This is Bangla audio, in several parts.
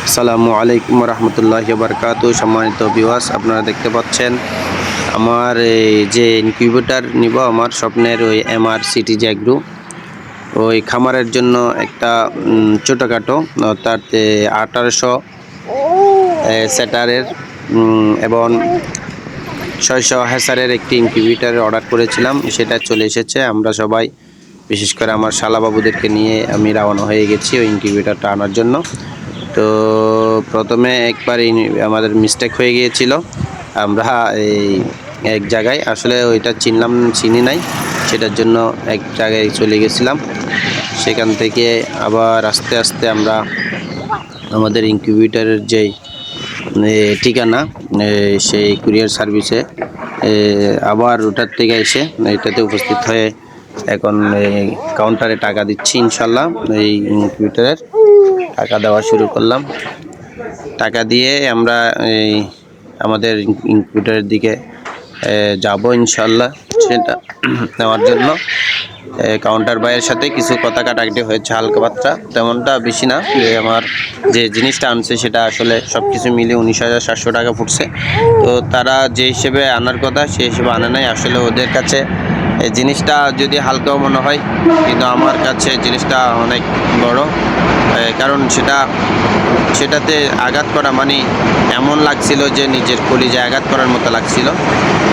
আসসালামু আলাইকুম রহমতুল্লাহি বারকাতু। সম্মানিত ভিউয়ার্স, আপনারা দেখতে পাচ্ছেন আমার এই যে ইনকিউবেটর নিব, আমার স্বপ্নের ওই এমআর সিটি জ্যাগ্রু ওই খামারের জন্য একটা ছোটোখাটো অর্থাৎ 1800 সেটারের এবং 600 হ্যাসারের একটি ইনকিউবেটরের অর্ডার করেছিলাম। সেটা চলে এসেছে। আমরা সবাই, বিশেষ করে আমার শালাবাবুদেরকে নিয়ে আমি রওনা হয়ে গেছি ওই ইনকিউবেটরটা আনার জন্য। তো প্রথমে একবার আমাদের মিস্টেক হয়ে গিয়েছিল। আমরা এই এক জায়গায় আসলে ওইটা চিনি নাই, সেটার জন্য এক জায়গায় চলে গেছিলাম। সেখান থেকে আবার আস্তে আস্তে আমরা আমাদের ইনকিউবেটরের যেই ঠিকানা, সেই কুরিয়ার সার্ভিসে আবার ওটার থেকে এসে এটাতে উপস্থিত হয়ে এখন কাউন্টারে টাকা দিচ্ছি। ইনশাল্লাহ এই ইনকিউবেটরের টাকা দেওয়া শুরু করলাম। টাকা দিয়ে আমরা এই আমাদের ইনকিউবেটরের দিকে যাব ইনশাল্লাহ সেটা নেওয়ার জন্য। কাউন্টার ভাইয়ের সাথে কিছু কথা কাটাকাটি হয়েছে, হালকা পাতলা, তেমনটা বেশি না। যে আমার যে জিনিসটা আনছে সেটা আসলে সব কিছু মিলে 19,700 টাকা পড়ছে। তো তারা যে হিসেবে আনার কথা সেই হিসেবে আনে নাই। আসলে ওদের কাছে এই জিনিসটা যদি হালকাও মনে হয়, কিন্তু আমার কাছে জিনিসটা অনেক বড়। কারণ সেটাতে আঘাত করা মানে এমন লাগছিল যে নিজের কলিজায় আঘাত করার মতো লাগছিল।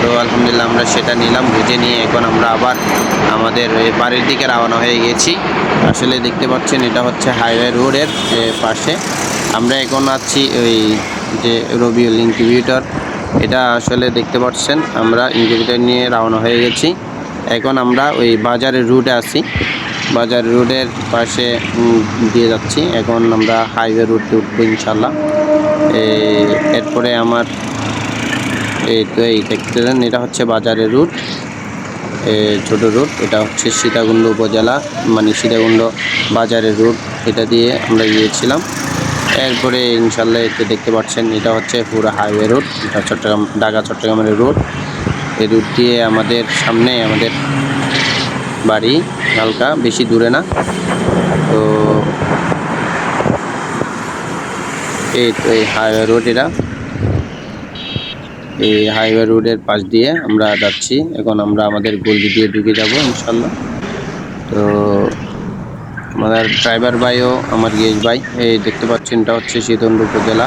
তো আলহামদুলিল্লাহ আমরা সেটা নিলাম, বুঝে নিয়ে এখন আমরা আবার আমাদের বাড়ির দিকে রওনা হয়ে গেছি। আসলে দেখতে পাচ্ছেন এটা হচ্ছে হাইওয়ে রোডের পাশে। আমরা এখন আছি ওই যে রবিউল ইনকিউবেটর, এটা আসলে দেখতে পাচ্ছেন আমরা ইনকিউবেটর নিয়ে রওনা হয়ে গেছি। এখন আমরা ওই বাজারের রুটে আছি, বাজার রোডের পাশে দিয়ে যাচ্ছি। এখন আমরা হাইওয়ে রুটে উঠবো ইনশাল্লাহ। এরপরে আমার এই দেখতে দেন, এটা হচ্ছে বাজারের রুট, ছোট রুট। এটা হচ্ছে সীতাকুণ্ড উপজেলা, মানে সীতাকুণ্ড বাজারের রুট। এটা দিয়ে আমরা গিয়েছিলাম। এরপরে ইনশাল্লাহ এতে দেখতে পাচ্ছেন এটা হচ্ছে পুরো হাইওয়ে রুট, এটা ঢাকা চট্টগ্রামের রুট। এই রুট দিয়ে আমাদের সামনে আমাদের বাড়ি, হালকা বেশি দূরে না। তো এই হাইওয়ে রোড, এটা এই হাইওয়ে রোডের পাশ দিয়ে আমরা যাচ্ছি। এখন আমরা আমাদের গলি দিয়ে ঢুকে যাব ইনশাল্লাহ। তো আমাদের ড্রাইভার ভাইও আমার গেস্ট ভাই, এই দেখতে পাচ্ছেন এটা হচ্ছে সীতাকুণ্ড উপজেলা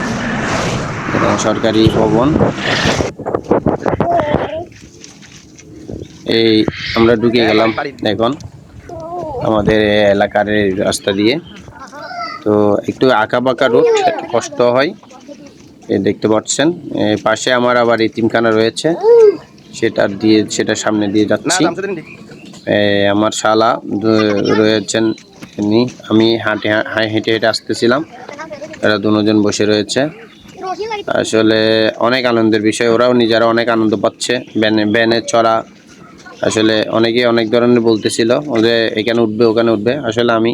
সরকারি ভবন। এই আমরা ঢুকে গেলাম এখন আমাদের এলাকার রাস্তা দিয়ে। তো একটু আঁকা বাঁকা রুট, একটু কষ্ট হয়। দেখতে পাচ্ছেন পাশে আমার আবার এতিমখানা রয়েছে, সেটার সামনে দিয়ে যাচ্ছি। আমার শালা রয়েছেন, আমি হেঁটে হেঁটে আসতেছিলাম, এরা দুজন বসে রয়েছে। আসলে অনেক আনন্দের বিষয়, ওরাও নিজেরা অনেক আনন্দ পাচ্ছে ব্যানে চড়া। আসলে অনেকে অনেক ধরনের বলতেছিল যে এখানে উঠবে ওখানে উঠবে, আসলে আমি